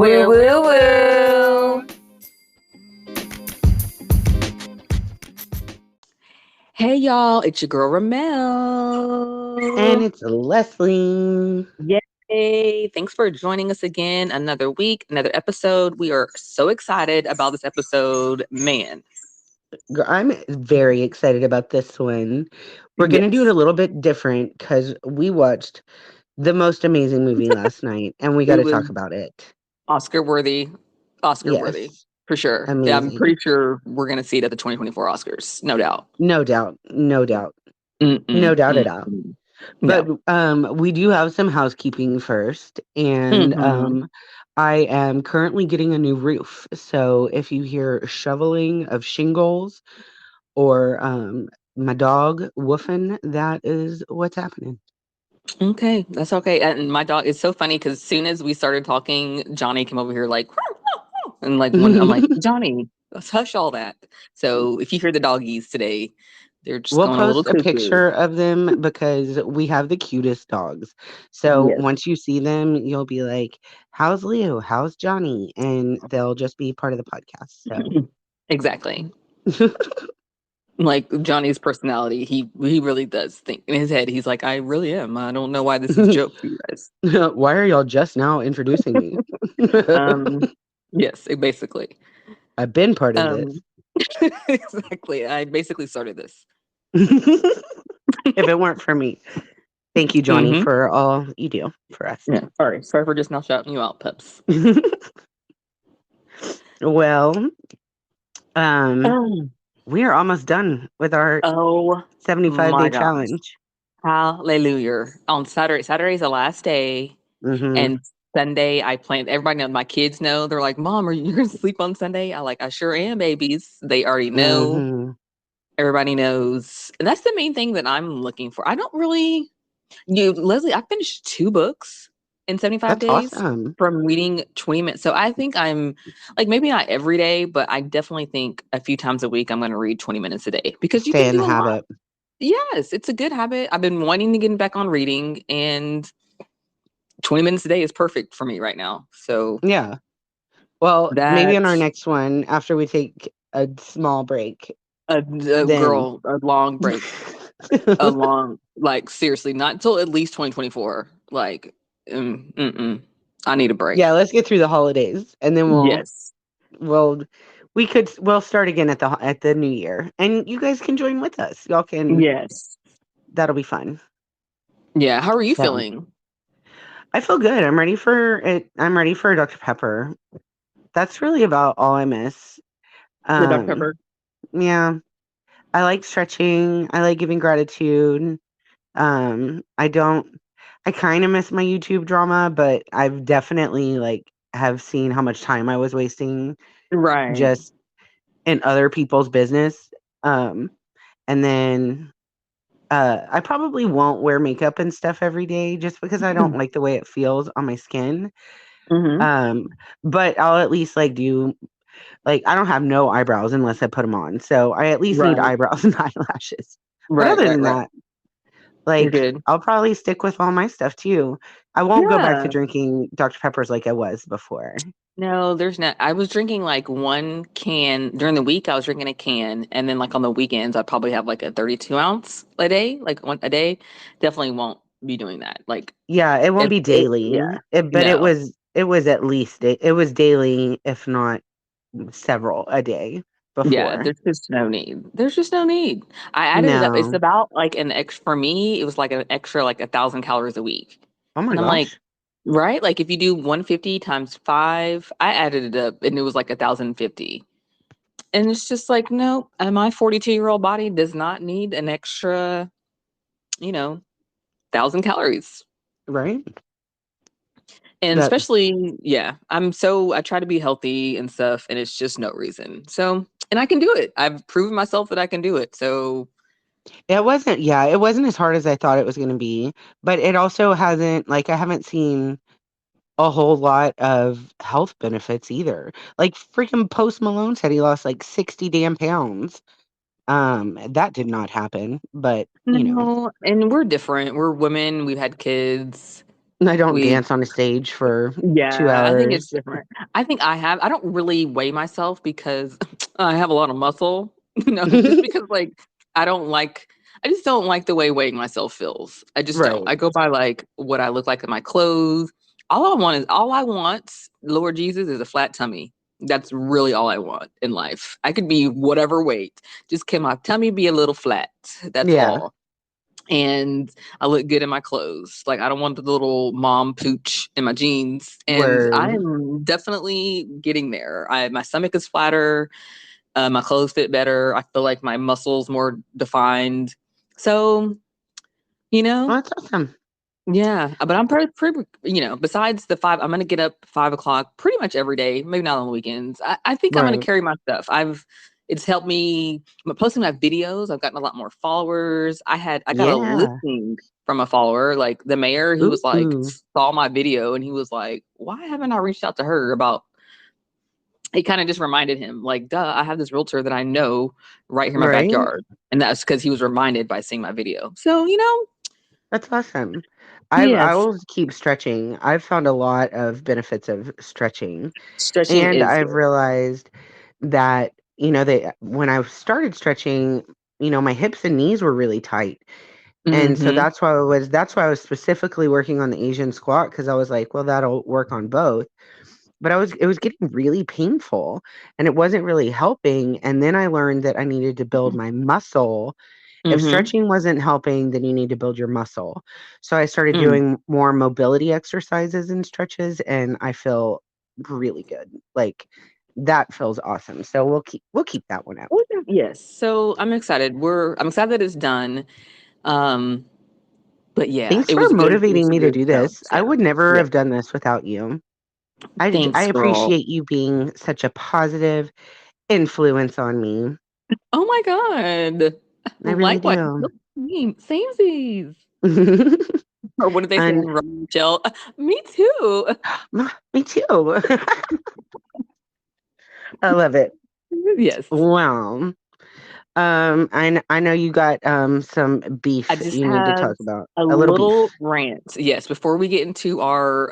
Woo woo woo. Hey y'all, it's your girl And Ramelle. it's Leslie. Yay. Thanks for joining us again. Another week, another episode. We are so excited about this episode. Man. I'm very excited about this one. We're going to do it Yes. a little bit different because we watched the most amazing movie last night and we got It to was talk about it. Oscar worthy. Oscar worthy. Yes, For sure. Yeah, I'm amazing. pretty sure we're gonna see it at the 2024 Oscars. No doubt. No doubt. No doubt. No Mm-mm, doubt at all. mm-mm. But No. we do have some housekeeping first. And Mm-hmm. I am currently getting a new roof. So if you hear shoveling of shingles or my dog woofing, that is what's happening. Okay, that's okay. And my dog, it's so funny because as soon as we started talking, Johnny came over here like, and like when I'm like, Johnny, let's hush all that. So if you hear the doggies today, they're just We'll going a little post a cuckoo. picture of them because we have the cutest dogs. So Yes, once you see them, you'll be like, how's Leo? How's Johnny? And they'll just be part of the podcast. exactly. So Like Johnny's personality, he really does think in his head. He's like, I really am. I don't know why this is a joke for you guys. why are y'all just now introducing me? Um, yes, basically. I've been part of this. Um, exactly. I basically started this. If it weren't for me. Thank you, Johnny, Hmm. for all you do for us. Yeah. Sorry for just now shouting you out, pups. Well, um, Oh, we are almost done with our oh 75-day my gosh. challenge. Hallelujah. On Saturday's the last day. Hmm. And Sunday I plan everybody knows my kids know. They're like, Mom, are you gonna sleep on Sunday? I sure am, babies. They already know. Hmm. Everybody knows. And that's the main thing that I'm looking for. I don't really Leslie, I finished 2 books in 75 That's days awesome. from reading 20 minutes. So I think I'm like maybe not every day, but I definitely think a few times a week I'm gonna read 20 minutes a day because you Stay can in the do a lot. habit. Yes, it's a good habit. I've been wanting to get back on reading, and 20 minutes a day is perfect for me right now. So Yeah. Well, maybe that on our next one, after we take a small break, a then. girl, a long break, a long, like seriously, not until at least 2024. Like, I need a Yeah, break. let's get through the holidays, and then Yes. we'll we'll start again at the new year, and you guys can join with us. Y'all can. Yes. That'll be fun. Yeah. How are you So feeling? I feel good. I'm ready for it. I'm ready for Dr. Pepper. That's really about all I miss. The Dr. Um, Pepper? yeah, I like stretching. I like giving gratitude. I don't. I kind of miss my YouTube drama, but I've definitely have seen how much time I was wasting Right. just in other people's business. Um, and then I probably won't wear makeup and stuff every day just because I don't like the way it feels on my skin. Mm-hmm. Um, but I'll at least do I don't have no eyebrows unless I put them on. So I at least need Right. eyebrows and eyelashes. But Right. other Right. than Right. that, You're good. I'll probably stick with all my stuff too. I won't go back to Yeah. drinking Dr. Peppers like I was before. No, there's not. I was drinking like 1 can during the week. I was drinking a can, and then like on the weekends, I'd probably have like a 32 ounce a day, like one a day. Definitely won't be doing that. Like Yeah, it won't be yeah, daily. But no, it was at least it was daily, if not several a day yeah. before. There's just no need. There's just no need. I added it up. It's No. about like an extra for me. It was like an extra like 1,000 calories a week, Oh my and I'm like, gosh. right? Like if you do 150 times 5, I added it up, and it was like 1,050. And it's just like, no, my 42-year-old body does not need an extra, you know, 1,000 calories. Right? And That especially, yeah, I try to be healthy and stuff, and it's just no reason. So, and I can do it. I've proven myself that I can do it. So, it wasn't as hard as I thought it was gonna be, but it also hasn't I haven't seen a whole lot of health benefits either. Like freaking Post Malone said he lost 60 damn pounds. That did not happen, but no, and we're different. We're women. We've had kids. I don't We dance on a stage for 2 Yeah, I think it's hours. different. I don't really weigh myself because I have a lot of muscle. Just because like I don't like I just don't like the way weighing myself feels. I just don't. Right. I go by like what I look like in my clothes. All I want, Lord Jesus, is a flat tummy. That's really all I want in life. I could be whatever weight. Just can my tummy be a little flat. That's Yeah. all. And I look good in my clothes. Like I don't want the little mom pooch in my jeans. And I Word. am definitely getting there. My stomach is flatter. My clothes fit better. I feel like my muscles more defined. So, you know, Well, that's awesome. yeah. But I'm pretty besides the five, I'm gonna get up 5 o'clock pretty much every day. Maybe not on the weekends. I think I'm gonna Right. carry my stuff. It's helped me. I'm posting my videos. I've gotten a lot more followers. I got a Yeah. listing from a follower, like the mayor. He was like Ooh. saw my video and he was like, "Why haven't I reached out to her about?" It kind of just reminded him, like, "Duh, I have this realtor that I know right here in my Right. backyard," and that's because he was reminded by seeing my video. So That's awesome. I yes, will keep stretching. I've found a lot of benefits of stretching. stretching And is I've good. realized that, they when I started stretching, my hips and knees were really tight. And so Mm-hmm. that's why I was specifically working on the Asian squat, because I was like, well, that'll work on both. But it was getting really painful and it wasn't really helping. And then I learned that I needed to build my muscle. If Mm-hmm. stretching wasn't helping, then you need to build your muscle. So I started Mm. doing more mobility exercises and stretches, and I feel really good. Like, that feels awesome. So we'll keep that one up. Yes. So I'm excited that it's done. Um, but yeah, Thanks for it was motivating a me to good do this. challenge. I Yeah. would never Yeah. have done this without you. I Thanks, girl. appreciate you being such a positive influence on me. Oh my God. I really Likewise. do. Samesies. Or what did they say And in Rochelle? Me too. me too. I love it. Yes. Wow. I know you got some I beef just you need to have talk about. a A little little beef. rant. Yes, before we get into our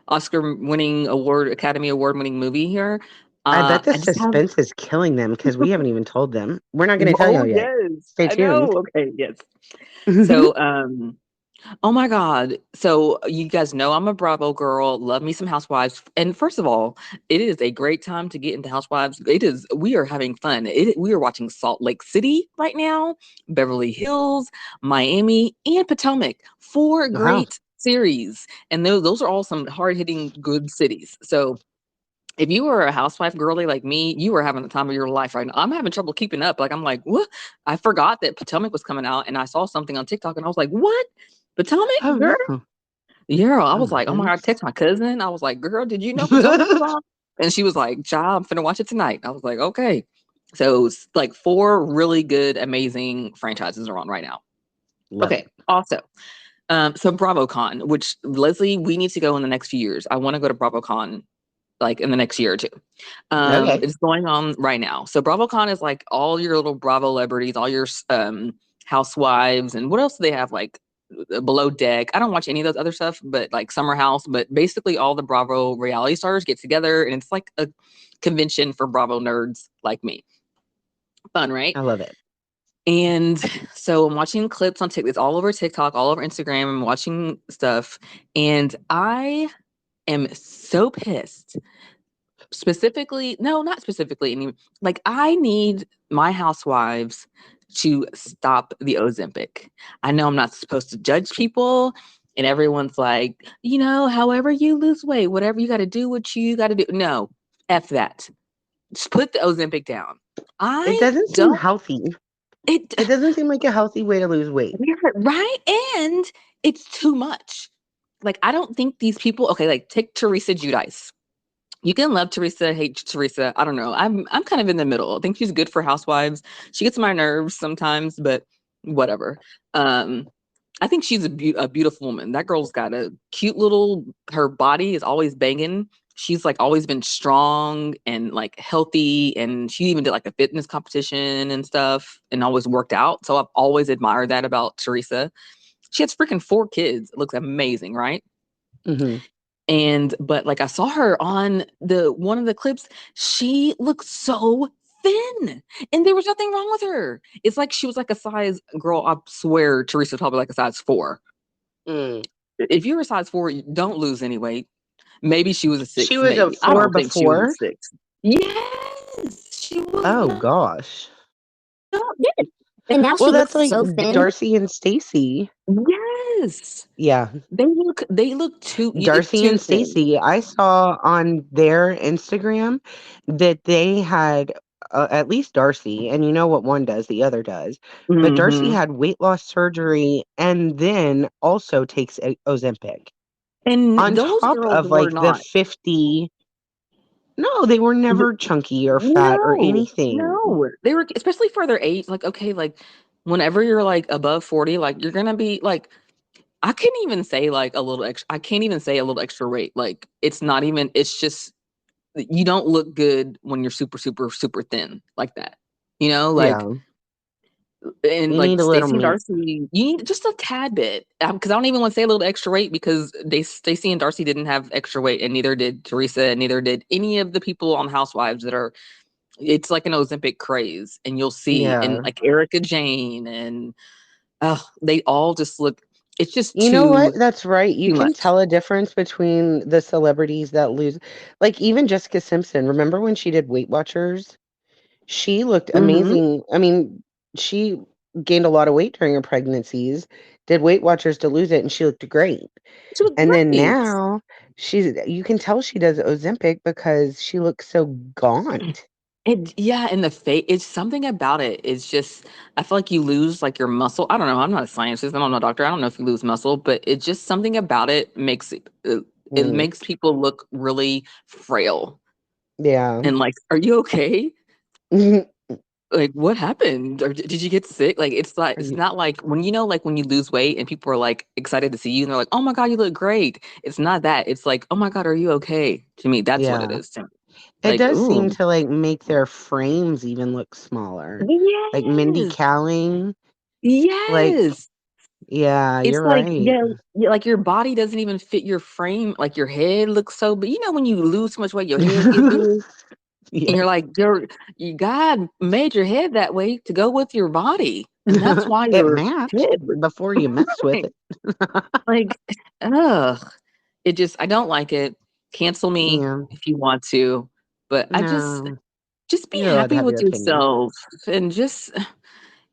Academy Award winning movie here. I bet the I just have suspense is killing them because we haven't even told them. We're not going to tell Oh y'all yet. yes, Stay I know. tuned. Okay, yes. So oh my God. So you guys know I'm a Bravo girl. Love me some Housewives. And first of all, it is a great time to get into Housewives. We are having fun. We are watching Salt Lake City right now, Beverly Hills, Miami, and Potomac. Four Wow. great series. And those are all some hard-hitting good cities. So if you were a housewife girly like me, you were having the time of your life right now. I'm having trouble keeping up. Like I'm like, what? I forgot that Potomac was coming out, and I saw something on TikTok, and I was like, what? Potomac, Oh girl? no. Yeah. I Oh was my like, oh my God, I goodness. text my cousin. I was like, girl, did you know Potomac was on? And she was like, child, I'm finna watch it tonight. I was like, okay. So it's like four really good, amazing franchises are on right now. Love Okay. it. Also, so BravoCon, which Leslie, we need to go in the next few years. I want to go to BravoCon like in the next year or two. Okay. It's going on right now. So BravoCon is like all your little Bravo celebrities, all your housewives, and what else do they have? Like Below Deck. I don't watch any of those other stuff, but like Summer House. But basically, all the Bravo reality stars get together, and it's like a convention for Bravo nerds like me. Fun, right? I love it. And so I'm watching clips on TikTok. It's all over TikTok, all over Instagram. I'm watching stuff, and I am so pissed specifically, no, not specifically any, like I need my housewives to stop the Ozempic. I know I'm not supposed to judge people, and everyone's like, however you lose weight, whatever you got to do, what you got to do. No, F that. Just put the Ozempic down. It I doesn't seem don't, healthy. it, It doesn't seem like a healthy way to lose weight. right? And it's too much. Like, I don't think these people, okay, like take Teresa Giudice. You can love Teresa, hate Teresa. I don't know. I'm kind of in the middle. I think she's good for housewives. She gets my nerves sometimes, but whatever. Um, I think she's a beautiful woman. That girl's got a cute little. Her body is always banging. She's like always been strong and like healthy, and she even did like a fitness competition and stuff, and always worked out. So I've always admired that about Teresa. She has freaking 4 kids. It looks amazing, right? Mhm. But like I saw her on the one of the clips, she looked so thin and there was nothing wrong with her. It's like she was like a size girl, I swear Teresa's probably like a size 4. Mm. If you're a size 4, you don't lose any weight. Maybe she was a She 6, was a maybe. I 4 don't think she was a before? 6. Yes, she was Oh not gosh. Yes. And now Well, she that's looks like so thin. Darcy and Stacy. yes. Yeah. They look too Darcy too and thin. Stacy, I saw on their Instagram that they had at least Darcy, and you know what one does, the other does. But Darcy Hmm. had weight loss surgery and then also takes Ozempic And on those top girls of were like the not. 50. No, they were never chunky or fat or No, anything. no. They were, especially for their age, like, okay, like whenever you're like above 40, like you're gonna be like, I can't even say like a little extra, I can't even say a little extra weight. Like it's not even, it's just you don't look good when you're super, super, super thin like that. Like, Yeah, and you need like a little Stacey and meat. Darcy, you need just a tad bit. Because I don't even want to say a little extra weight because Stacey and Darcy didn't have extra weight, and neither did Teresa, and neither did any of the people on Housewives that are. It's like an Ozempic craze, and you'll see, and Yeah. like Erica Jane, and they all just look. It's just You know what? too That's right. You too can much. tell a difference between the celebrities that lose. Like even Jessica Simpson. Remember when she did Weight Watchers? She looked Hmm. amazing. I mean, she gained a lot of weight during her pregnancies, did Weight Watchers to lose it, and she looked great. She was And then great. now you can tell she does Ozempic because she looks so gaunt. Yeah, in the face, it's something about it. It's just, I feel like you lose like your muscle. I don't know. I'm not a scientist. I'm not a doctor. I don't know if you lose muscle, but it's just something about it makes it Mm. makes people look really frail. Yeah. And like, are you okay? Like, what happened? Or did you get sick? Like, it's not like when like when you lose weight and people are like excited to see you and they're like, oh my God, you look great. It's not that. It's like, oh my God, are you okay? To me, that's what it Yeah. is to me. It Like, does seem ooh, to like make their frames even look smaller. Like Mindy yes, Kaling. Like, yes. yeah, It's you're like, right. yeah, yeah, like your body doesn't even fit your frame. Like your head looks so, but when you lose so much weight, your head get big, and Yes. you're like, you God made your head that way to go with your body, and that's why It your matched head looks before you mess with right. it. Like, ugh, I don't like it. Cancel me Yeah. if you want to, but I No. just be You're allowed to happy have your with opinion. yourself and just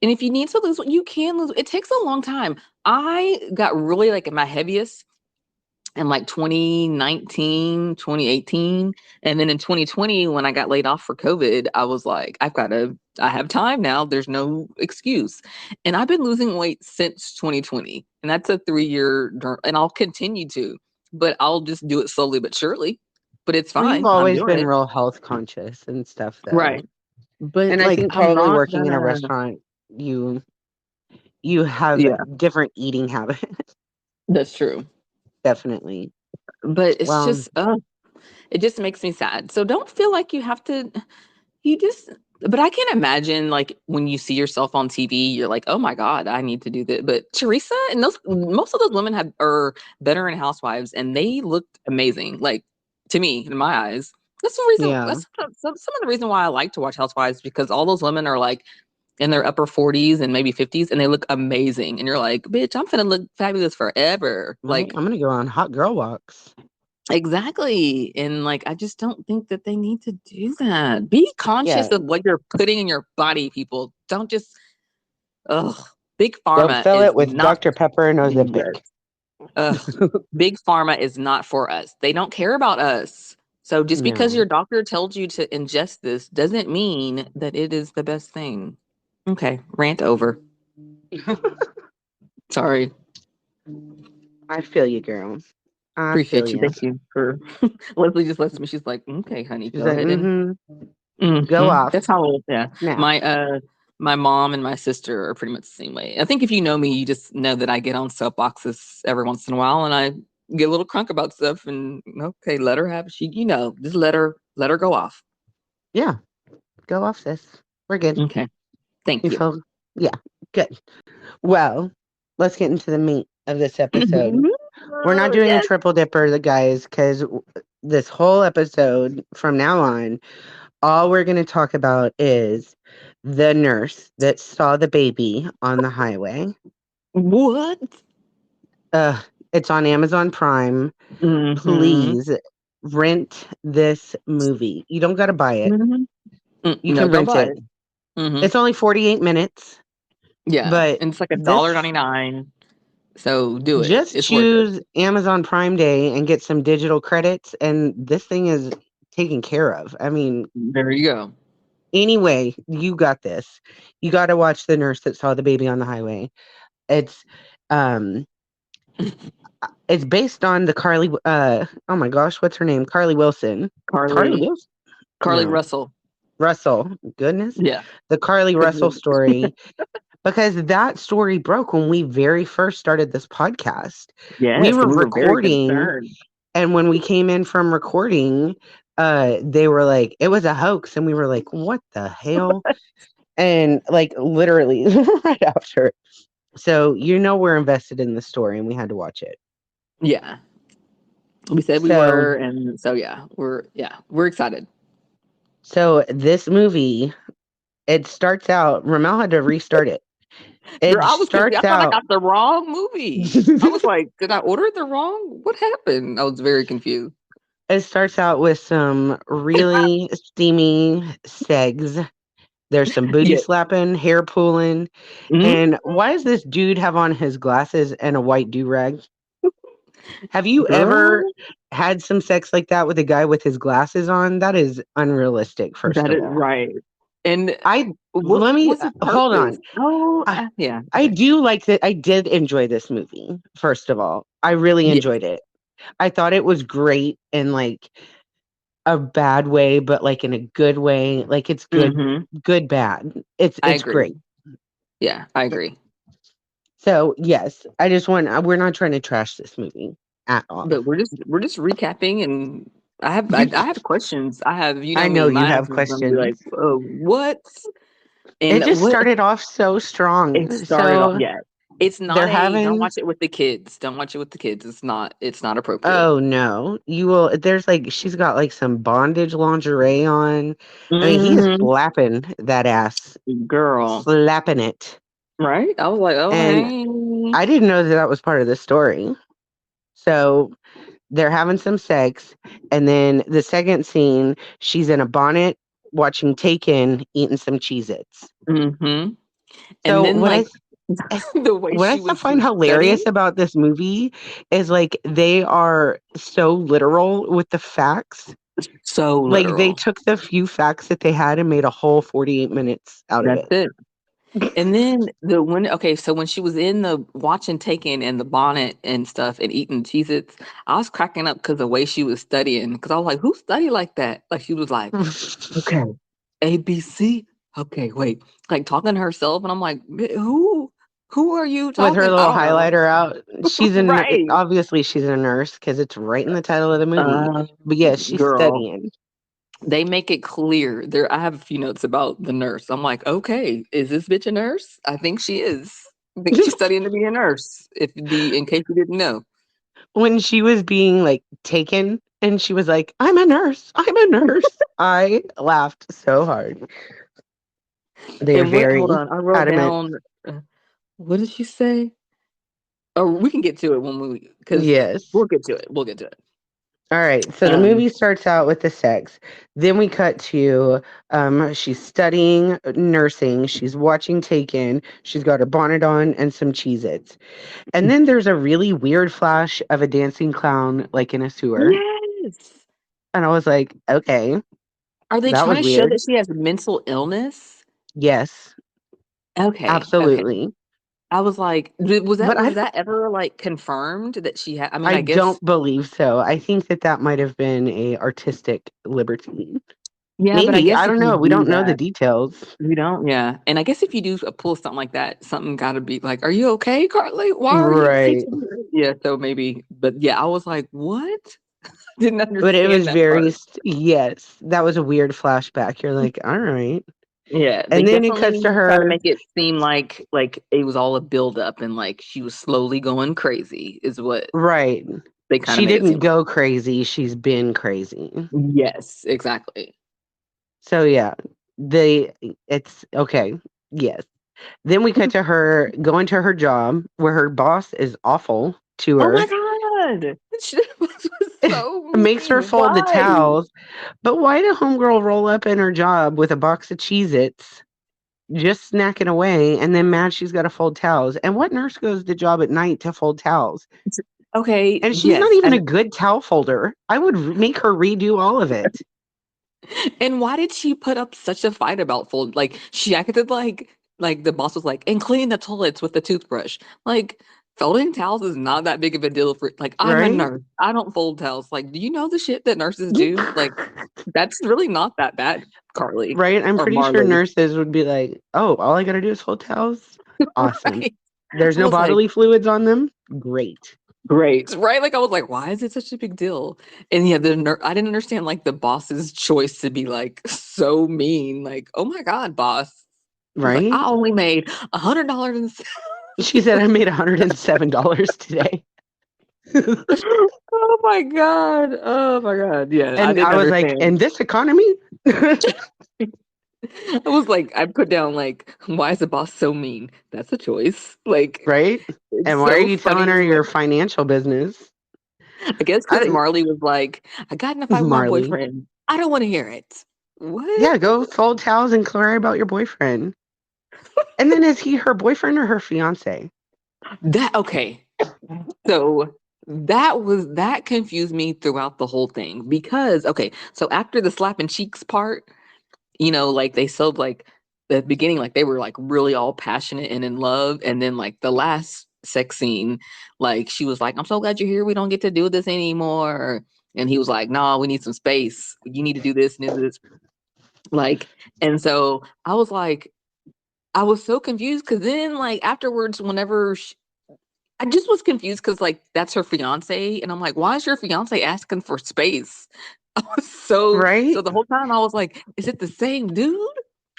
and if you need to lose, you can lose. It takes a long time. I got really like at my heaviest in like 2019, 2018. And then in 2020, when I got laid off for COVID, I was like, I have time now. There's no excuse. And I've been losing weight since 2020. And that's a 3-year, and I'll continue to, but I'll just do it slowly but surely. But it's Well, you've fine. I'm always doing been it. real health conscious and stuff, though. Right. But And I like, think I'm probably not working in a gonna, restaurant, you have yeah, different eating habits. that's true. Definitely. But it's Well, just, it just makes me sad. So don't feel like you have to. You just, but I can't imagine like when you see yourself on TV, you're like, oh my God, I need to do that. But Teresa and most of those women are better in Housewives, and they looked amazing. Like to me, in my eyes, that's the reason. yeah. That's some of the reason why I like to watch Housewives because all those women are like in their upper 40s and maybe 50s, and they look amazing. And you're like, bitch, I'm gonna look fabulous forever. Right? Like I'm gonna go on hot girl walks. exactly. And like I just don't think that they need to do that. Be conscious Yeah. of what you're putting in your body, people. Don't just ugh. Big Don't pharma fill is it with not Dr. Pepper and yes. Ozempic. Ugh. Big pharma is not for us. They don't care about us. So just because No. your doctor tells you to ingest this doesn't mean that it is the best thing. Okay, rant over. Sorry. I feel you, girl. I feel Appreciate you. you. Thank you for Leslie just lets me. She's like, okay, honey, She's go like, ahead and mm-hmm. Go mhm. off That's how yeah. now. My mom and my sister are pretty much the same way. I think if you know me, you just know that I get on soapboxes every once in a while and I get a little crunk about stuff and okay, let her have it. Just let her go off. Yeah. Go off, sis. We're good. Okay. Thank You you. feel, yeah, good. Well, let's get into the meat of this Mhm. episode. We're not Oh, doing a yes. triple dipper, the guys, because this whole episode from now on, all we're going to talk about is the nurse that saw the baby on the highway. What? It's on Amazon Prime. Mm-hmm. Please rent this movie. You don't got to buy it. You No, can don't rent buy it. it. Mm-hmm. It's only 48 minutes, Yeah, but and it's like this $1.99. So do it. just It's worth it. choose Amazon Prime Day and get some digital credits, and this thing is taken care of. I mean, There you go. anyway, you got this. You got to watch The Nurse That Saw the Baby on the Highway. It's um it's based on the Carlee oh my gosh, what's her name? Carlee Wilson. Carlee Carlee Wilson? Carlee No. Russell. Russell. Goodness. Yeah. The Carlee Russell story. Because that story broke when we very first started this podcast. Yes, We and were we were very recording, concerned. and when we came in from recording, they were like, it was a hoax, and we were like, what the hell? And like literally right after. So we're invested in the story, and we had to watch it. Yeah. We said we So were, and so we're excited. so this movie, it starts out. Ramelle had to restart it. Girl, It I was confused. I starts thought I out. got the wrong movie. I was like, did I order the wrong? What happened? I was very confused. It starts out with some really steamy segs. There's some booty Yeah. slapping, hair pulling. Mhm. And why does this dude have on his glasses and a white do-rag? Have you ever Girl, had some sex like that with a guy with his glasses on? That is unrealistic, first that of is all. right. And I what let me what's his hold on. purpose? Oh, I, yeah. I do like that. I did enjoy this movie, first of all. I really Yeah. enjoyed it. I thought it was great in like a bad way, but like in a good way. Like it's good, good, bad. It's I it's agree. great. Yeah, I agree. So yes, I just want. We're not trying to trash this movie at all. But we're just recapping, and I have questions. I have, I know me, you my have answer is gonna be like, questions. what? It And just what started off so it strong. started off, So yeah. It's not they're don't having. watch it with the kids. Don't watch it with the kids. It's not appropriate. Oh no, you will. There's like she's got like some bondage lingerie on. I mean, he's Mm-hmm. slapping that ass, Girl. slapping it, Right? I was like, oh, and hey. I didn't know that that was part of the story. So they're having some sex, and then the second scene, she's in a bonnet watching Taken, eating some Cheez-Its. Mm-hmm. And So then, like, the way what I she still was find studying, hilarious about this movie is like they are so literal with the facts. so Like they literal. took the few facts that they had and made a whole 48 minutes out of That's it. it. And then so when she was in the watching Taken and the bonnet and stuff and eating Cheez-Its, I was cracking up because the way she was studying. Because I was like, who study like that? Like she was like, okay, ABC. Okay, wait. Like talking to herself, and I'm like, who are you With her talking? I little don't know. highlighter out. Right. Obviously she's a nurse because it's right in the title of the movie. But yes, she's Girl. studying. They make it clear. I have a few notes about the nurse. I'm like, okay, is this bitch a nurse? I think she is. I think she's studying to be a nurse. In case you didn't know. When she was being like taken and she was like, I'm a nurse. I'm a nurse. I laughed so hard. They're And what? very Hold on, I wrote adamant. down. What did she say? Oh, we can get to it because Yes. we'll get to it. We'll get to it. All right. So the movie starts out with the sex. Then we cut to she's studying nursing. She's watching Taken. She's got her bonnet on and some Cheez-Its. And then there's a really weird flash of a dancing clown like in a sewer. Yes. And I was like, okay. Are they That trying was to show weird. that she has mental illness? Yes. Okay. Absolutely. Okay. I was like, was But that ever like confirmed that she had? I mean, I I guess. don't believe so. I think that might have been a artistic liberty. Yeah, but I Maybe. guess I if don't you know. We do don't know the that, details. you don't. Yeah, and I guess if you do pull something like that, something got to be like, "Are you okay, Carly? Why are you Right. teaching her?" Yeah, so maybe, but yeah, I was like, "What?" Didn't But it understand was that part. yes, that was a weird flashback. You're like, all right. Yeah, they And then it cuts definitely to try to her. make it seem like it was all a build up and like she was slowly going crazy is what Right. they kind of She made it didn't seem like. go crazy. She's been crazy. Yes, exactly. So yeah, they it's okay. Yes. Then we cut to her going to her job where her boss is awful to Oh her. my god, she was so Makes her mean. fold the Why? towels. But why did homegirl roll up in her job with a box of Cheez-Its, just snacking away, and then mad she's got to fold towels? And what nurse goes to job at night to fold towels? Okay, And she's not yes, even a good towel folder. I would make her redo all of it. and why did she put up such a fight about fold? Like she acted like the boss was like, and cleaning the toilets with the toothbrush. Like folding towels is not that big of a deal for like I'm a Right? nurse. I don't fold towels. Like, do you know the shit that nurses do? Like that's really not that bad, Carlee Right? I'm or pretty sure Marlee. nurses would be like, oh, all I got to do is fold towels? Awesome. Right. There's I no was like, bodily fluids on them? Great. great, right? Like I was like, why is it such a big deal? And yeah, I didn't understand like the boss's choice to be like so mean. Like, oh my god, boss. He was like, Right? I only made $100. She said, I made $107 today. Oh my god. Oh my god. Yeah, I And didn't I was like, understand. in this economy? I was like, I put down like, why is the boss so mean? That's a choice. Like, Right? it's And why are so you telling her funny. your financial business? I guess I because don't, Marlee was like, I got in a fight with my Marley. boyfriend. I don't want to hear it. What? Yeah, go fold towels and cry about your boyfriend. And then is he her boyfriend or her fiance? That okay. So that confused me throughout the whole thing because okay, so after the slapping cheeks part, like they sold like the beginning, like they were like really all passionate and in love, and then like the last sex scene, like she was like, "I'm so glad you're here. We don't get to do this anymore." And he was like, "No, we need some space. You need to do this and do this." Like, and so I was like, I was so confused because then like afterwards, whenever I just was confused because like that's her fiance, and I'm like, why is your fiance asking for space? I was so Right? the whole time I was like, is it the same dude?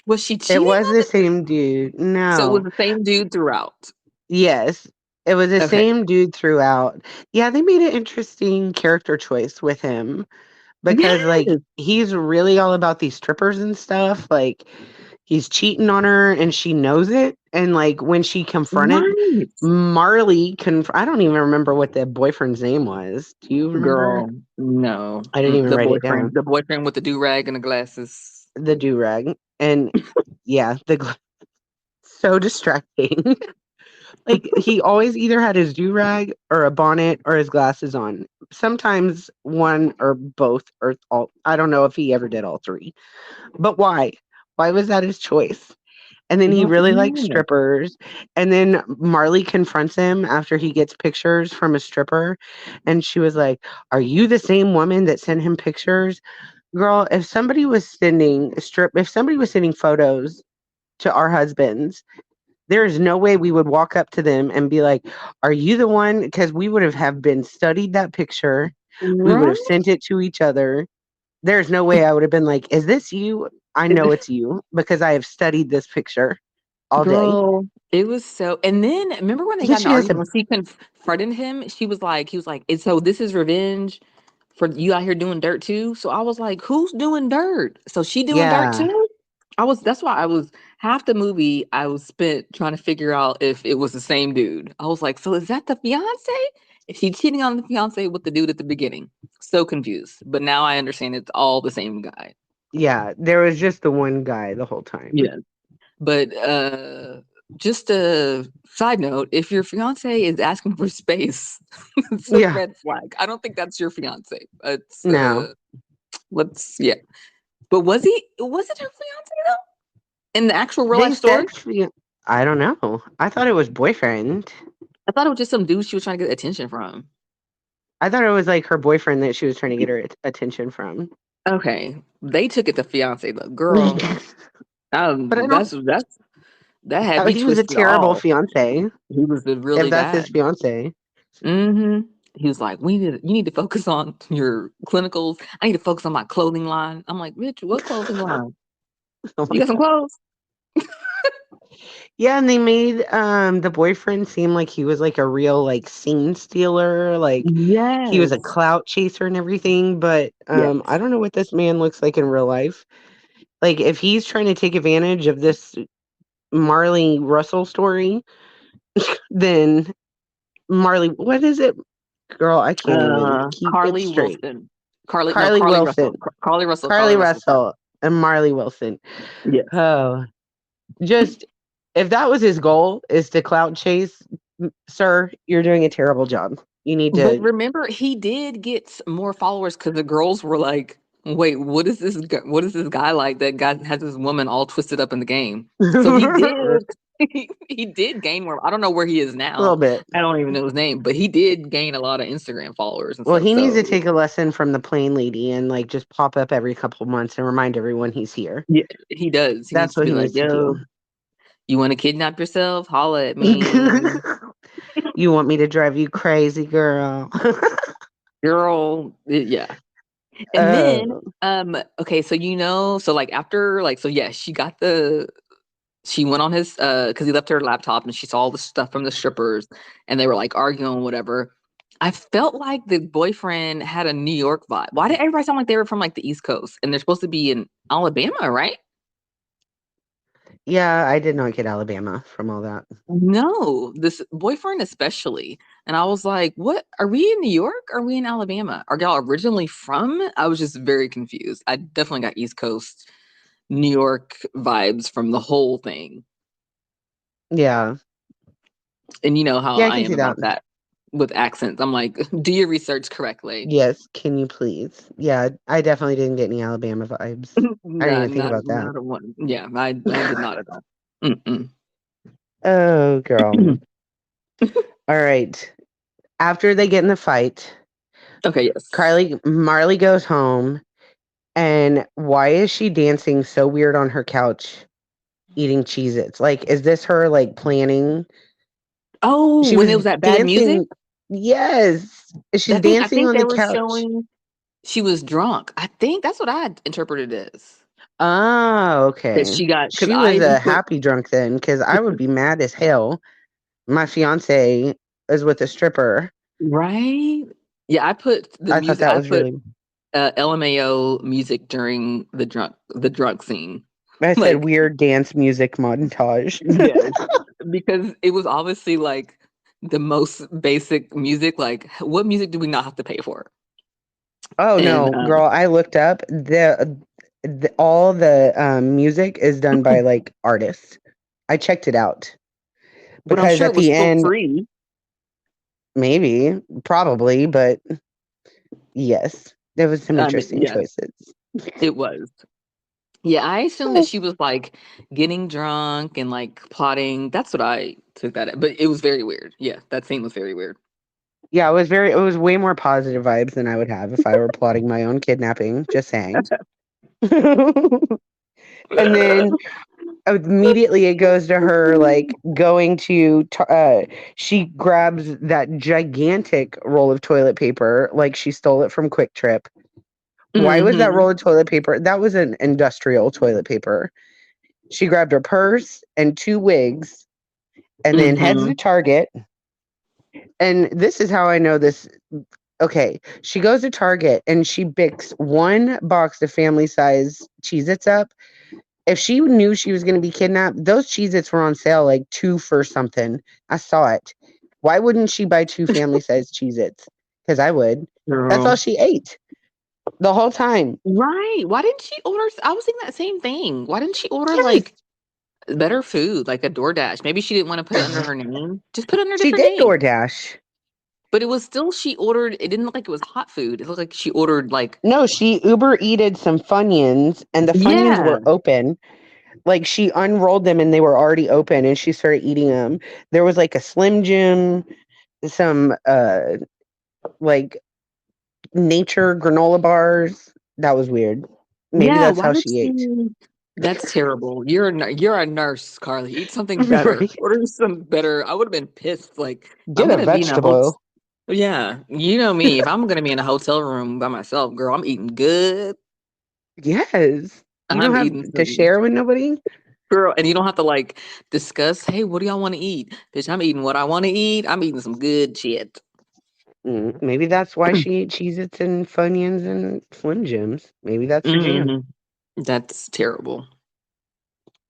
Was she It cheating was on the him? same dude. So it was No. the same dude throughout. Yes. It was the Okay. same dude throughout. Yeah, they made an interesting character choice with him because like Yes. he's really all about these strippers and stuff. Like he's cheating on her and she knows it. And like when she confronted Right. Marley, I don't even remember what the boyfriend's name was. Do you remember? Girl, no. I didn't even write it down. The boyfriend with the do rag and the glasses. The do rag. And yeah, so distracting. Like he always either had his do rag or a bonnet or his glasses on. Sometimes one or both or all. I don't know if he ever did all three. But why? Why was that his choice? And then he really likes Yeah. strippers. And then Marley confronts him after he gets pictures from a stripper. And she was like, "Are you the same woman that sent him pictures?" Girl, if somebody was sending photos to our husbands, there is no way we would walk up to them and be like, "Are you the one?" Because we would have been studied that picture. We would have Right? sent it to each other. There's no way I would have been like, "Is this you?" I know it's you because I have studied this picture all day. Girl, it was so. And then remember when they Yeah, got in she an has argument a when she confronted him? He was like, "And so this is revenge for you out here doing dirt too." So I was like, "Who's doing dirt?" So she doing dirt yeah, too? That's why I was half the movie I was spent trying to figure out if it was the same dude. I was like, "So is that the fiance? Is she cheating on the fiance with the dude at the beginning?" So confused. But now I understand it's all the same guy. yeah. There was just the one guy the whole time. Yeah. But just a side note, if your fiance is asking for space, it's a Yeah, red flag. I don't think that's your fiance. It's no. yeah. But was it her fiance though? In the actual real They life story? said, I don't know. I thought it was boyfriend. I thought it was just some dude she was trying to get attention from. I thought it was like her boyfriend that she was trying to get her attention from. Okay. They took it to fiance though. Girl, But I don't. that had me He was a twisted terrible off. fiance. He was the If really that's his bad. fiance, Mm-hmm. He was like, you need to focus on your clinicals. I need to focus on my clothing line. I'm like, Mitch, what clothing line? Oh You my got some God. clothes? Yeah, and they made the boyfriend seem like he was like a real like scene stealer, like he was a Yes. clout chaser and everything, but Yes. I don't know what this man looks like in real life. Like if he's trying to take advantage of this Marlee Russell story, then Marlee, what is it? Girl, I can't even keep it Carlee straight. Wilson. Carlee, no, Carlee Carlee Russell. Wilson, Carlee Russell. Carlee Carlee Russell. Sorry. Russell, and Marlee Wilson. Yes. Oh, just if that was his goal is to clout chase, sir, you're doing a terrible job. You need But to. remember, he did get more followers because the girls were like, "Wait, what is this? What is this guy like? That guy has this woman all twisted up in the game." So he A did. He did gain more. I don't know where he is little now. bit. I don't even know his name, but he did gain a lot of Instagram followers and Well, stuff. he needs to So take a lesson from the plane lady and like just pop up every couple months and remind everyone he's here. yeah, he does. He needs That's to what be he like, needs to "Yo, do. you want to kidnap yourself? Holla at me, You want me to drive you crazy, girl? girl." Yeah. And then, Oh, okay, so so like after like so yeah, she went on his because he left her laptop and she saw all the stuff from the strippers and they were like arguing whatever. I felt like the boyfriend had a New York vibe. Why did everybody sound like they were from like the East Coast and they're supposed to be in Alabama, right? yeah, I did not get Alabama from all that. No, this boyfriend especially. And I was like, what? Are we in New York? Are we in Alabama? Are y'all originally from? I was just very confused. I definitely got East Coast New York vibes from the whole thing. Yeah, And you know how yeah, I I can am see that. about that with accents. I'm like, do your research correctly. Yes, can you please? Yeah, I definitely didn't get any Alabama vibes. I didn't Nah, even think about that. not a one. Yeah, I did not at all. Mm-mm. Oh, girl. All right. After they get in the fight, Okay, yes. Marlee goes home, and why is she dancing so weird on her couch eating Cheez-Its? Like, is this her like planning? Oh, She when was it was that bad music, dancing. Yes. She's I dancing think on they the were couch. showing she was drunk. I think that's what I interpreted it as. Oh, That okay. she got because She I was even a put happy drunk then, because I would be mad as hell. My fiance is with a stripper. right. Yeah, I put the I thought music. that I was put really. LMAO music during the drunk scene. I said Like, weird dance music montage. yes, because it was obviously like the most basic music. Like, what music do we not have to pay for? Oh And no, girl! I looked up the all the music is done by like artists. I checked it out but I'm because sure at it was the still end, free. maybe, probably, but yes, there was some I mean, interesting yes, choices. it was. Yeah, I assumed that she was like getting drunk and like plotting. That's what I took that at. But it was very weird. Yeah, that scene was very weird. Yeah, it was way more positive vibes than I would have if I were plotting my own kidnapping. Just saying. And then immediately it goes to her like going to she grabs that gigantic roll of toilet paper like she stole it from Quick Trip. Why was that Hmm. roll of toilet paper? That was an industrial toilet paper. She grabbed her purse and two wigs and then heads Hmm. to Target. And this is how I know this. Okay, she goes to Target and she picks one box of family size Cheez Its up. If she knew she was going to be kidnapped, those Cheez Its were on sale like two for something. I saw it. Why wouldn't she buy two family size Cheez Its? Because I would. That's all Girl. she ate the whole time. Right. Why didn't she order? I was thinking that same thing. Why didn't she order Yes, like better food, like a DoorDash? Maybe she didn't want to put it under her name. Just put it under a she different did name. DoorDash. But it was still, she ordered, it didn't look like it was hot food. It looked like she ordered like, No, she Uber eated some Funyuns and the Funyuns yeah. were open. Like she unrolled them and they were already open and she started eating them. There was like a Slim Jim, some like nature granola bars. That was weird. Maybe Yeah, that's why how did she ate. she? That's terrible. You're a nurse, Carlee. Eat something better. Right. Order some better. I would have been pissed. Like, if I'm Get a gonna be in a hotel. vegetable. Yeah, you know me. If I'm gonna be in a hotel room by myself, girl, I'm eating good. Yes. You don't I'm have eating to some share with nobody? girl, and you don't have to like discuss, hey, what do y'all want to eat? Bitch, I'm eating what I want to eat. I'm eating some good shit. Maybe that's why she eats Cheez-Its and Funyuns and Slim Jims. Maybe that's her jam. That's terrible.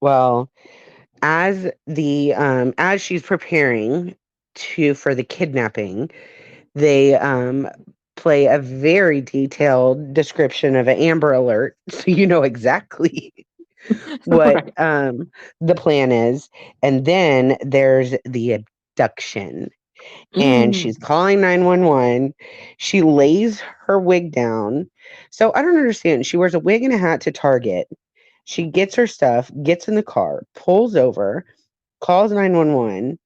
Well, as she's preparing for the kidnapping, they play a very detailed description of an Amber Alert, so you know exactly what Right. the plan is. And then there's the abduction, and Mm. she's calling 911. She lays her wig down. So I don't understand. She wears a wig and a hat to Target. She gets her stuff, gets in the car, pulls over, calls 911,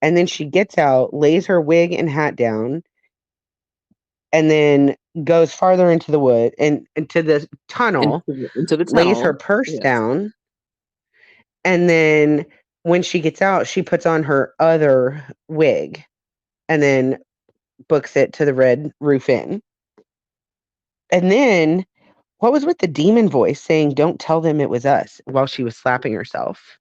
and then she gets out, lays her wig and hat down, and then goes farther into the wood and into the tunnel, Into the lays her tunnel. purse Yes. down, and then when she gets out, she puts on her other wig and then books it to the Red Roof Inn. And then what was with the demon voice saying, "Don't tell them it was us," while she was slapping herself?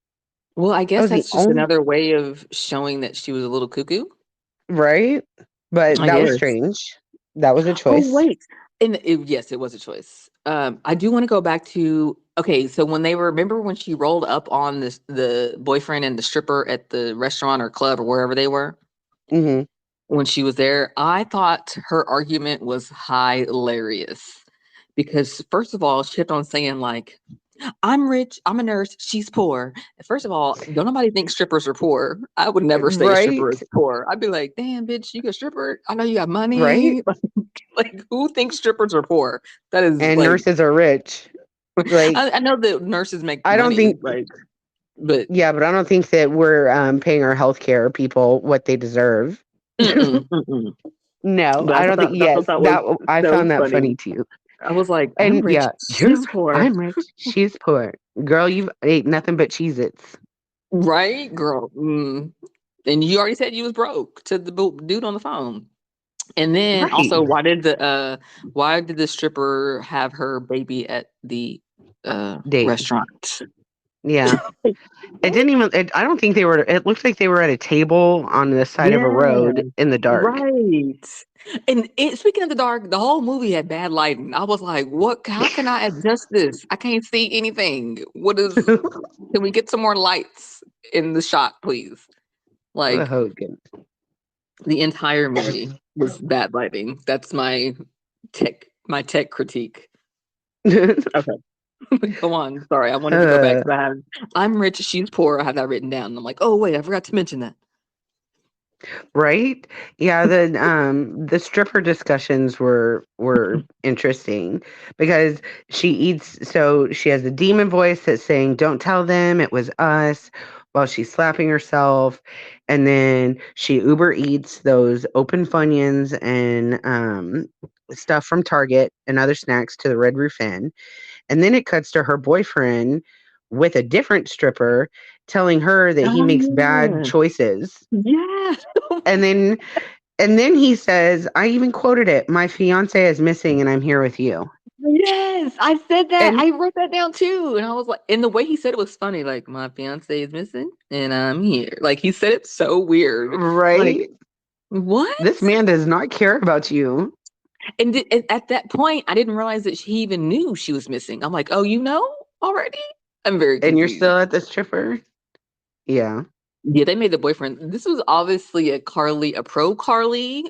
Well, I That guess was the that's just only another way of showing that she was a little cuckoo. right, but I that was guess. strange. That was a Oh, choice. wait. And yes, it was a choice. I do want to go back to okay. So when they were, remember when she rolled up on the boyfriend and the stripper at the restaurant or club or wherever they were Hmm. when she was there, I thought her argument was hilarious because first of all, she kept on saying like, "I'm rich, I'm a nurse, she's poor." First of all, don't nobody think strippers are poor. I would never say a stripper Right, is poor. I'd be like, "Damn, bitch, you a stripper? I know you got right. money." Like, who thinks strippers are poor? That is And like, nurses are rich. Like, I know that nurses make I don't money, think, like, but yeah, but I don't think that we're paying our healthcare people what they deserve. mm-mm, mm-mm. No, But I don't think. that's what Yes, that was. I That was found that funny. funny too. I was like, I'm And rich, yeah, she's poor, I'm rich. She's poor. Girl, you've ate nothing but Cheez-Its. right, girl? And you already said you was broke to the dude on the phone. And then Right. also, why did the stripper have her baby at the Date. restaurant? Yeah. It didn't even, I don't think they were, it looked like they were at a table on the side of a Yeah, road in the dark. right. And speaking of the dark, the whole movie had bad lighting. I was like, "What? How can I adjust this? I can't see anything. What is? Can we get some more lights in the shot, please?" Like Hogan. the entire movie was bad lighting. That's my tech critique. Okay, go on. Sorry, I wanted to go back Uh, because I'm rich, she's poor. I have that written down. And I'm like, oh wait, I forgot to mention that. right? Yeah, the stripper discussions were interesting because she has the demon voice that's saying, "Don't tell them it was us," while she's slapping herself, and then she Uber Eats those open Funyuns and stuff from Target and other snacks to the Red Roof Inn. And then it cuts to her boyfriend with a different stripper telling her that he makes bad Oh choices. yeah, yeah. And then he says, I even quoted it, "My fiance is missing and I'm here with you." Yes, I said that. And I wrote that down too. And I was like, and the way he said it was funny. Like, my fiance is missing and I'm here. Like, he said it so weird. Like, right, what? this man does not care about you. And at that point, I didn't realize that he even knew she was missing. I'm like, oh, you know already? I'm very And you're confused. still at the stripper. Yeah. Yeah, they made the boyfriend. This was obviously a pro Carlee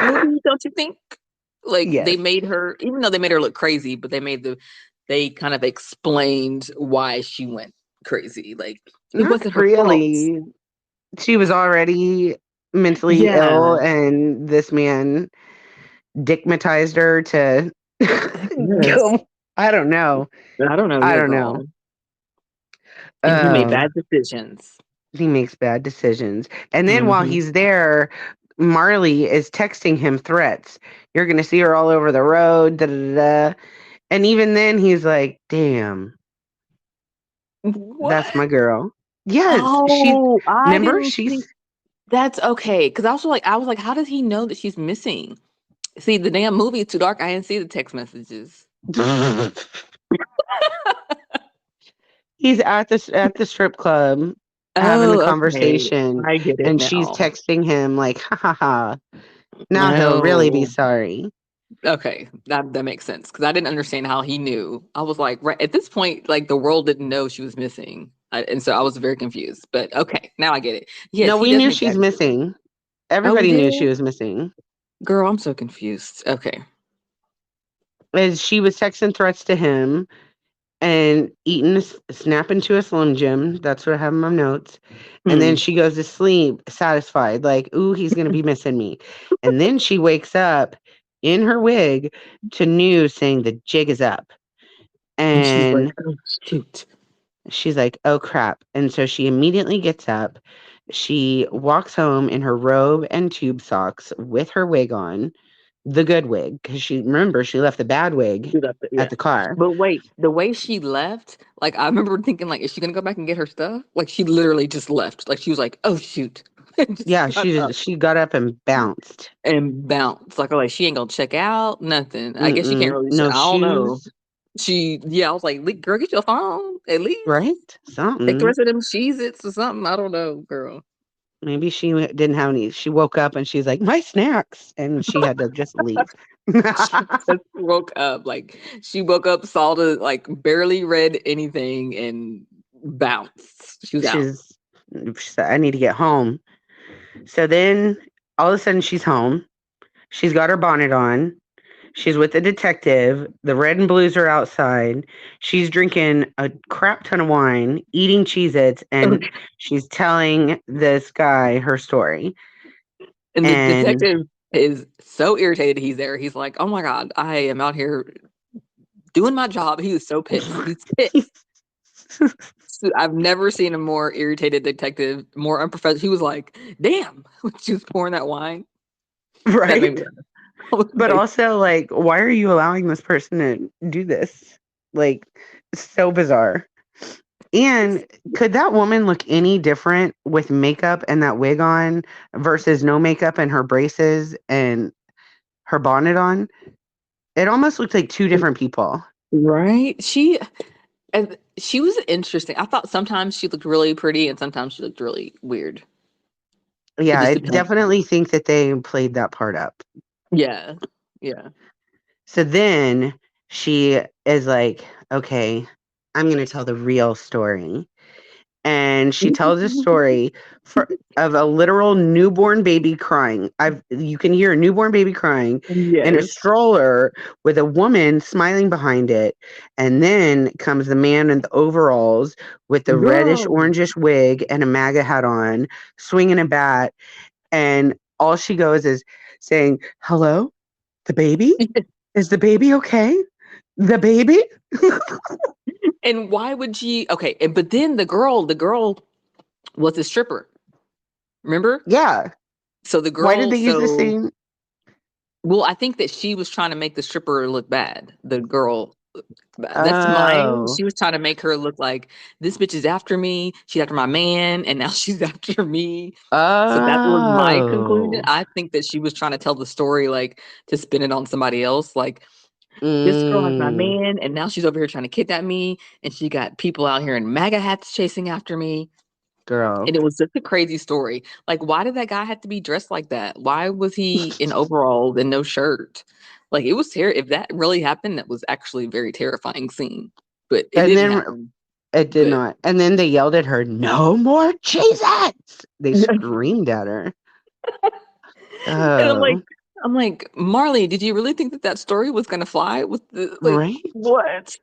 movie, don't you think? Like they Yes. made her, even though they made her look crazy, but they kind of explained why she went crazy. Like it Not wasn't her fault. really. She was already mentally Yeah. ill and this man dickmatized her to Yes. go. I don't know. I don't know. I Yeah, don't know. girl. And he made Oh, bad decisions. he makes bad decisions. And then while Hmm. he's there, Marlee is texting him threats. "You're going to see her all over the road. Da, da, da, da." And even then, he's like, "Damn, What? that's my girl." Yes, she's. Oh, I Remember, didn't she's. see. That's okay. Because I was like, how does he know that she's missing? See, the damn movie is too dark. I didn't see the text messages. He's at the strip club having the Oh, okay. conversation, I get it and she's now. texting him like, "Ha ha ha! Now he'll really be No. sorry." Okay, that makes sense because I didn't understand how he knew. I was like, right at this point, like the world didn't know she was missing, and so I was very confused. But okay, now I get it. Yes, No, he we does knew make she's that. missing. Oh, we Everybody knew she did. was missing. Girl, I'm so confused. Okay. As she was texting threats to him and snapping to a Slim Jim. That's what I have in my notes. And then Hmm. she goes to sleep satisfied, like, ooh, he's going to be missing me. And then she wakes up in her wig to news saying the jig is up. And she's like, And oh shoot. she's like, oh crap. And so she immediately gets up. She walks home in her robe and tube socks with her wig on, the good wig, because she left the bad wig Shoot up at yeah. the car. But wait, the way she left, like I remember thinking, like, is she gonna go back and get her stuff? Like she literally just left. Like she was like, oh shoot, and just Yeah, got up she got up and bounced. and bounced. Like she ain't gonna check out, nothing. I guess she can't Mm-mm. really. No I don't know. shoes, Yeah, I was like, girl, get your phone at least. right? Take the Something. rest of them Cheez-Its or something. I don't know, girl. Maybe didn't have any. She woke up and she's like, my snacks. And she had to just leave. She just woke up. Like she woke up, saw the like barely read anything and bounced. She was out. she's, she said, I need to get home. So then all of a sudden she's home. She's got her bonnet on. She's with the detective. The red and blues are outside. She's drinking a crap ton of wine, eating Cheez Its, and Okay. she's telling this guy her story. And the And detective is so irritated he's there. He's like, oh my God, I am out here doing my job. He was so pissed. He's pissed. So I've never seen a more irritated detective, more unprofessional. He was like, damn, when she was pouring that wine. That made me right? laugh. I was But like, also, like, why are you allowing this person to do this? Like, so bizarre. And could that woman look any different with makeup and that wig on versus no makeup and her braces and her bonnet on? It almost looked like two different people. right? She was interesting. I thought sometimes she looked really pretty and sometimes she looked really weird. It Yeah, just I depends. definitely think that they played that part up. Yeah. Yeah. So then she is like, okay, I'm going to tell the real story. And she tells a story of a literal newborn baby crying. You can hear a newborn baby crying in a Yes. stroller with a woman smiling behind it, and then comes the man in the overalls with the reddish Girl. orangish wig and a MAGA hat on, swinging a bat, and all she goes is saying, "Hello, the baby? Is the baby okay? The baby?" And why would she? Okay, but then the girl was a stripper. Remember? Yeah. So the Why did girl, they use the so same? well, I think that she was trying to make the stripper look bad. The girl, that's mine. Oh. She was trying to make her look like this bitch is after me. She's after my man, and now she's after me. So that was my conclusion. Oh. I think that she was trying to tell the story like to spin it on somebody else. Like this girl has my Mm, man, and now she's over here trying to kidnap me, and she got people out here in MAGA hats chasing after me. girl. And it was just a crazy story. Like, why did that guy have to be dressed like that? Why was he in overalls and no shirt? Like, it was if that really happened, that was actually a very terrifying scene. But it And didn't then happen. it did But not. And then they yelled at her, "No more Cheez-Its!" They screamed at her. and I'm like, Oh, Marlee, did you really think that that story was gonna fly? With the like, right? what?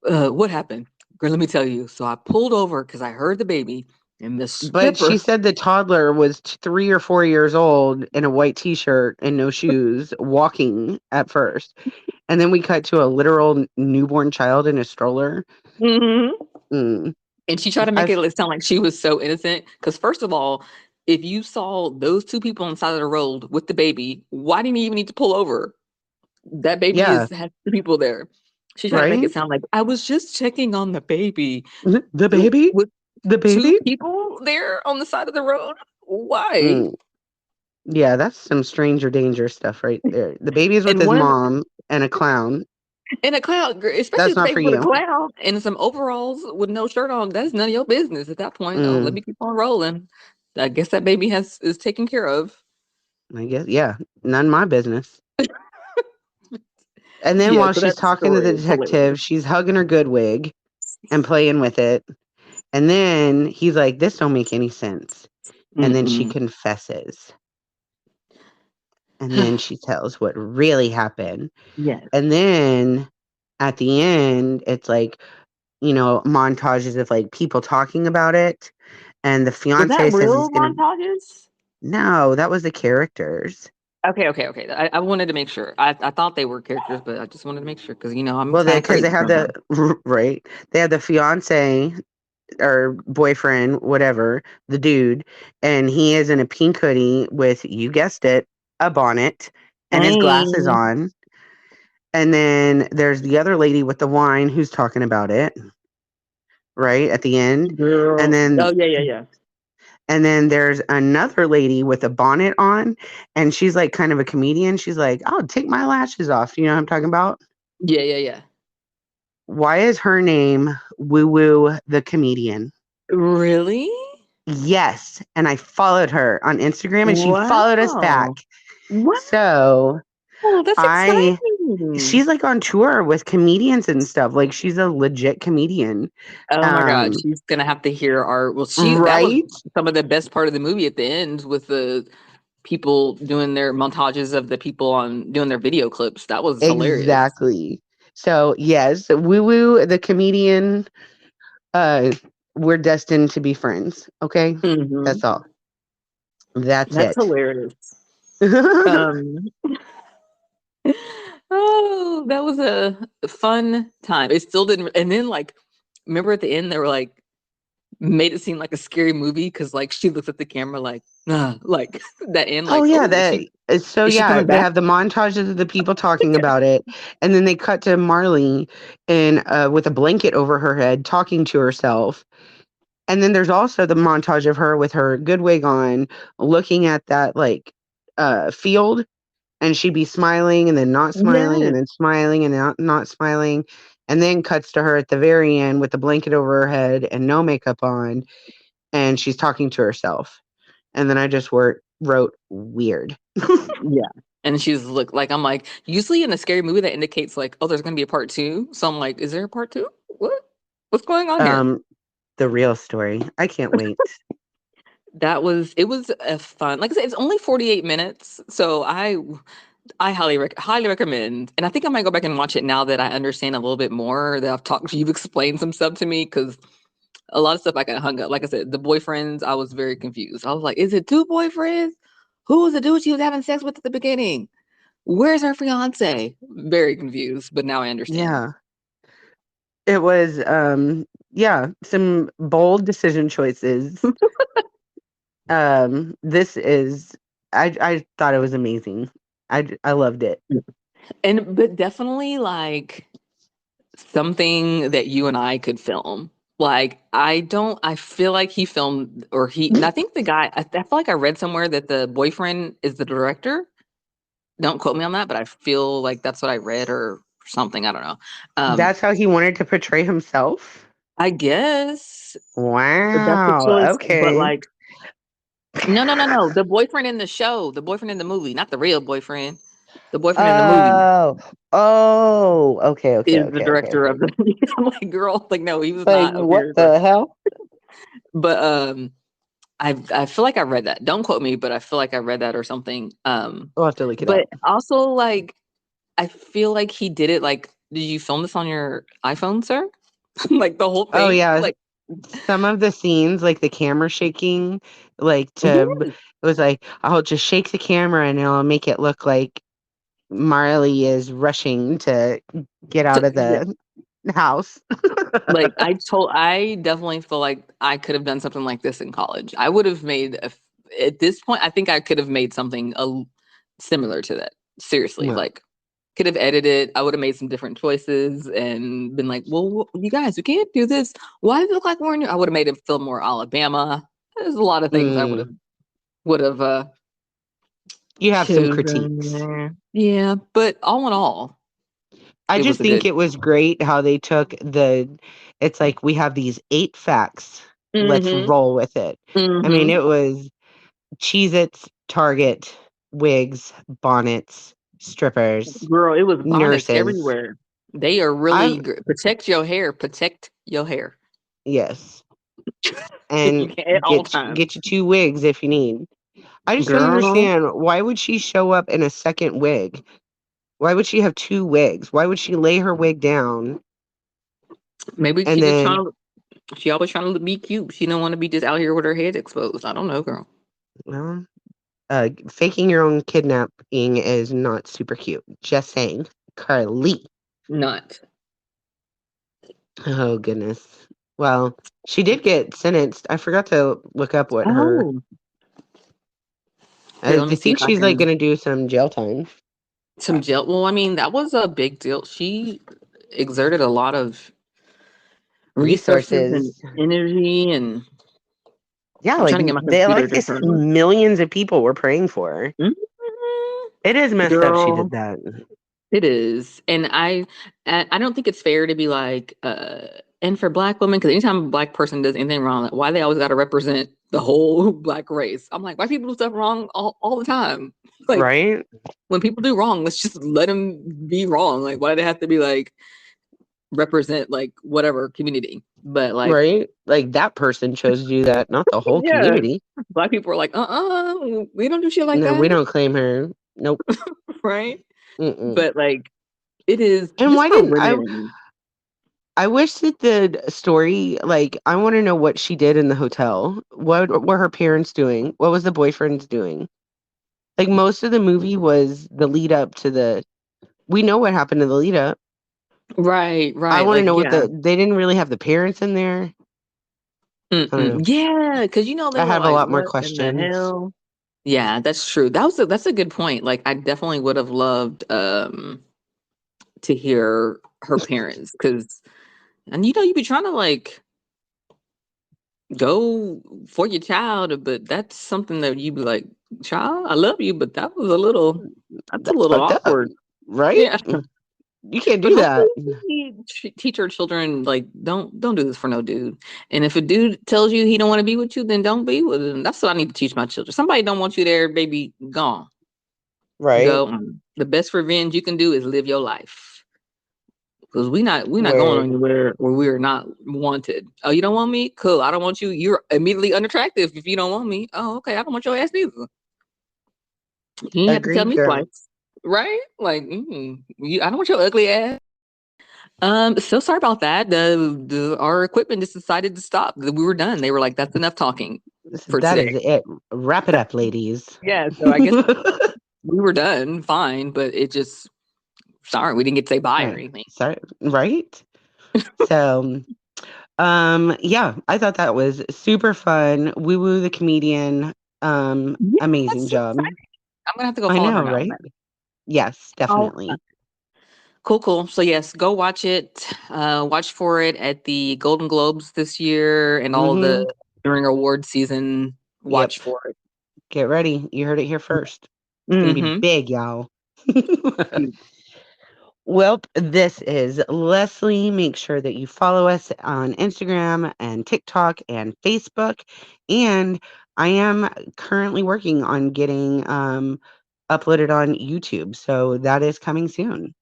What happened? Girl, let me tell you. So I pulled over because I heard the baby and the But she stripper. said the toddler was 3 or 4 years old in a white t-shirt and no shoes, walking at first. And then we cut to a literal newborn child in a stroller. Mhm. Mm. And she tried to make I it sound like she was so innocent. Because first of all, if you saw those two people on the side of the road with the baby, why didn't you even need to pull over? That baby Yeah, has two people there. She tried to make right? it sound like I was just checking on the baby. The baby? With The two baby? people there on the side of the road? Why? Mm. Yeah, that's some stranger danger stuff right there. The baby is with And his one of mom and a clown. In a cloud, especially That's if not they for put a you. cloud and some overalls with no shirt on. That's none of your business at that point. Oh, let Mm, me keep on rolling. I guess that baby is taken care of. I guess, yeah, none of my business. And then Yeah, while so she's that talking to story the is hilarious. detective, she's hugging her good wig and playing with it. And then he's like, "This don't make any sense." And then she Mm-mm. confesses. And then she tells what really happened. Yes. And then at the end, it's like, montages of like people talking about it. And the Was that fiance says he's real gonna. montages? No, that was the characters. Okay. I wanted to make sure. I thought they were characters, but I just wanted to make sure because I'm Well, kind of because they crazy have sometimes. right. They have the fiance or boyfriend, whatever, the dude, and he is in a pink hoodie with, you guessed it, a bonnet and his glasses Dang, on. And then there's the other lady with the wine who's talking about it, right, at the end. And girl. then Oh yeah. there's another lady with a bonnet on, and she's like kind of a comedian. She's like, "I'll take my lashes off." You know what I'm talking about? Yeah. Why is her name Woo Woo the comedian? Really? Yes. And I followed her on Instagram and she followed us back. Wow. Wow. So That's I exciting. she's like on tour with comedians and stuff. Like she's a legit comedian. Oh my God, Um, she's gonna have to hear our. Well, that was right? some of the best part of the movie at the end with the people doing their montages of the people on doing their video clips. That was hilarious. Exactly. So yes, Woo Woo the comedian, uh, we're destined to be friends. Okay? Hmm. That's all. That's That's it. hilarious. Um, oh, that was a fun time. It still didn't. And then, like, remember at the end, they were like, made it seem like a scary movie because, like, she looks at the camera, like that end, Oh like, yeah, oh, that so is she yeah, coming they back? have the montages of the people talking about it, and then they cut to Marlee in with a blanket over her head talking to herself. And then there's also the montage of her with her good wig on, looking at that like field, and she'd be smiling and then not smiling and Yes. then smiling and not smiling. And then cuts to her at the very end with the blanket over her head and no makeup on, and she's talking to herself. And then I just wrote weird. Yeah. And she's like, I'm like, usually in a scary movie that indicates like, oh, there's gonna be a part two. So I'm like, is there a part two? What's going on here? Um, the real story. I can't wait. It was a fun, like I said, it's only 48 minutes. So I highly recommend. And I think I might go back and watch it now that I understand a little bit more, that you've explained some stuff to me, because a lot of stuff I got hung up. Like I said, the boyfriends, I was very confused. I was like, is it two boyfriends? Who was the dude she was having sex with at the beginning? Where's her fiance? Very confused, but now I understand. Yeah. It was yeah, some bold decision choices. This is I thought it was amazing. I loved it. But definitely like something that you and I could film. Like I feel like he filmed, I think the guy, I feel like I read somewhere that the boyfriend is the director. Don't quote me on that, but I feel like that's what I read or something. I don't know. That's how he wanted to portray himself. I guess that's the Wow. choice, but Okay. like, no. The boyfriend in the show, the boyfriend in the movie, not the real boyfriend. The boyfriend in the movie Oh. Oh. Okay. Okay. is the Okay. Okay. director Okay. of the I'm like, girl, like, no, he was Like not a what weird. the hell? But I feel like I read that. Don't quote me, but I feel like I read that or something. We'll have to look it But up. also like I feel like he did it like, did you film this on your iPhone, sir? Like the whole Oh thing? yeah. Like, Some of the scenes, like the camera shaking, like yes. it was like, I'll just shake the camera and it'll make it look like Marley is rushing to get out of Yeah. the house. Like I definitely feel like I could have done something like this in college. I would have made at this point, I think I could have made something similar to that. Seriously, Well, like could have edited. I would have made some different choices and been like, well, you guys, we can't do this. Why does it look like we're in I would have made it feel more Alabama. There's a lot of things I mm, would have you have some chosen critiques. there. Yeah, but all in all, I It just was a think good. it was great how they took it's like we have these 8 facts. Let's Mm-hmm. roll with it. I mean, Mm-hmm. it was Cheez-Its, Target, wigs, bonnets, strippers, Girl, it was bonnets nurses. everywhere. They are really I've protect your hair. Protect your hair. yes, You and can at all times. get you 2 wigs if you need. I just don't Girl, understand why would she show up in a second wig? Why would she have 2 wigs? Why would she lay her wig down maybe and she just then trying to. She always trying to be cute. She don't want to be just out here with her head exposed. I don't know, girl. well, faking your own kidnapping is not super cute. Just saying. Carlee. Not. Oh goodness. Well, she did get sentenced. I forgot to look up what her. Oh, here. Let me I see if think I she's like can. gonna do some jail time. Some gel. Well, I mean, that was a big deal. She exerted a lot of resources and Resources. energy, and Yeah, I'm like trying to get my they computer like to this turn on. millions of people were praying for her. Mhm. It is messed up she did Girl, that. it is, and I don't think it's fair to be like, and for Black women, because anytime a Black person does anything wrong, like, why they always got to represent the whole Black race. I'm like, white people do stuff wrong all the time. Like Right? when people do wrong, let's just let them be wrong. Like why do they have to be like represent like whatever community? But like, Right? Like that person chose to do that, not the whole yeah, community. Black people are like, we don't do shit like No, we that, don't claim her. Nope. right? Mm-mm. But like, it is And just why for didn't women. I wish that the story, like, I want to know what she did in the hotel. What were her parents doing? What was the boyfriends doing? Like, most of the movie was the lead up to we know what happened to the lead up. Right, I right. want to Like, know what yeah. they didn't really have the parents in there. I don't know. Yeah, because they I were have a like, lot more "What in the questions. hell?" Yeah, that's true. That's a good point. Like, I definitely would have loved to hear her parents, because and you be trying to like go for your child, but that's something that you be like, "Child, I love you, but that's a That's little fucked up, awkward." right? Yeah, You can't but do hopefully that. we teach our children like don't do this for no dude. And if a dude tells you he don't want to be with you, then don't be with him. That's what I need to teach my children. Somebody don't want you there, baby, gone. Right? Go. The best revenge you can do is live your life. Because we not going Word. anywhere where we're not wanted. Oh, you don't want me? Cool. I don't want you. You're immediately unattractive if you don't want me. Oh, okay. I don't want your ass neither. You didn't have to tell Agreed, me girl. twice. Right? Like, I don't want your ugly ass. So sorry about that. Our equipment just decided to stop. We were done. They were like, "That's enough talking for That today." is it. Wrap it up, ladies. Yeah. So I guess we were done. Fine, but it just sorry we didn't get to say bye or Right. anything. Sorry. Right? So, yeah, I thought that was super fun. Woo Woo the comedian, Yeah, amazing that's so job. exciting. I'm gonna have to go I follow her know, now. right? Yes, Oh, definitely. cool, cool. So yes, go watch it. Watch for it at the Golden Globes this year and all Mm-hmm. the during award season. Yep. Watch for it. Get ready. You heard it here first. It's gonna be Mm-hmm. big, y'all. Well, this is Leslie. Make sure that you follow us on Instagram and TikTok and Facebook. And I am currently working on getting uploaded on YouTube. So that is coming soon.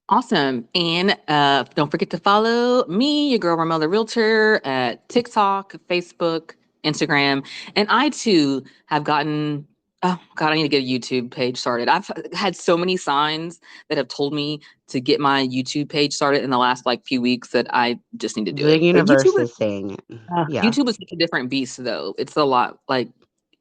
Awesome. And don't forget to follow me, your girl Ramelle the Realtor, at TikTok, Facebook, Instagram. And I too have gotten, oh God, I need to get a YouTube page started. I've had so many signs that have told me to get my YouTube page started in the last like few weeks that I just need to do The it. universe is saying it. Yeah. YouTube is such a different beast though. It's a lot like,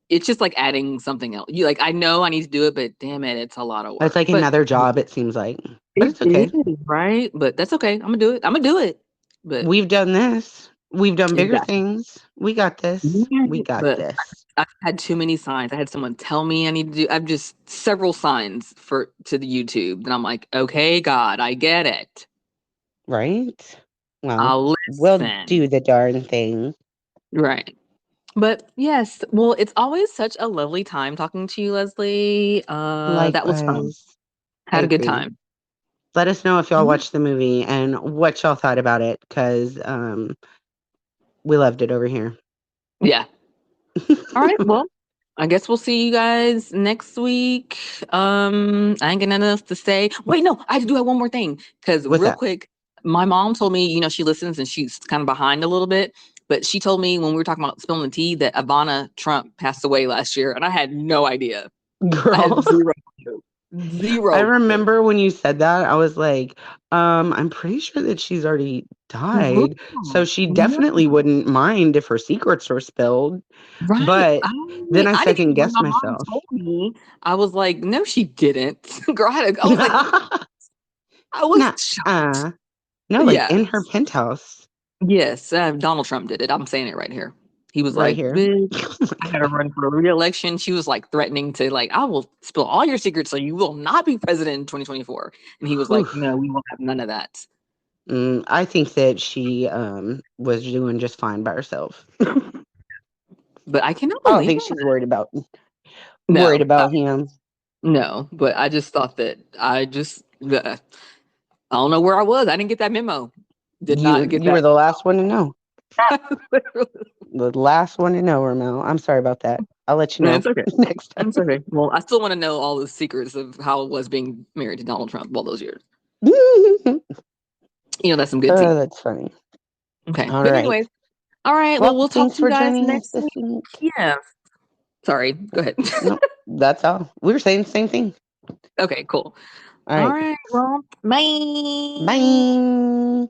it's just like adding something else. You like, I know I need to do it, but damn it, it's a lot of It's work. like But another job, it seems like. But it it's is, okay. right? But that's okay. I'm gonna do it. I'm gonna do it. But We've done this. We've done bigger exactly. things. We got this. We got But this. I've had too many signs. I had someone tell me I need to do. I've just several signs to the YouTube, and I'm like, okay, God, I get it. Right? Well, I'll we'll listen. do the darn thing. Right. But yes, well, it's always such a lovely time talking to you, Leslie. That was fun. Likewise. Had a good Agreed. time. Let us know if y'all Mhm. watched the movie and what y'all thought about it, because we loved it over here. Yeah. All right. Well, I guess we'll see you guys next week. I ain't got nothing else to say. Wait, no, I do have one more thing. Because What's real that? quick, my mom told me, she listens and she's kind of behind a little bit. But she told me when we were talking about spilling the tea that Ivana Trump passed away last year, and I had no idea. I Girl, had zero clue. I Zero clue. remember when you said that, I was like, I'm pretty sure that she's already died. So she Yeah. definitely wouldn't mind if her secrets were spilled. Right. But then I I didn't second when guessed my mom myself. told me, I was like, no, she didn't. Girl, I was like, I was Nah, shocked. no, like Yeah. in her penthouse Yes. Donald Trump did it. I'm saying it right here. He was right like, here. bitch, I gotta run for re-election. She was like threatening to I will spill all your secrets so you will not be president in 2024. And he was like, Oof. no, we won't have none of that. I think that she was doing just fine by herself. But I cannot I don't believe think that. she's worried about No, him. no. But I just thought that I don't know where I was. I didn't get that memo. Did not get You were that. the last one to know. The last one to know, Ramelle. I'm sorry about that. I'll let you No, know it's okay. next time. It's okay. Well, I still want to know all the secrets of how it was being married to Donald Trump all those years. That's some good tea. That's funny. Okay. All But right. anyways, all right. Well, Well, we'll talk thanks to you for guys joining us next this week. week. Yeah. Sorry. Go ahead. Nope, that's all. We were saying the same thing. Okay, cool. All All right. right. Well, bye. Bye.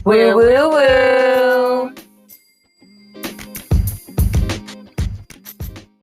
Woo woo woo.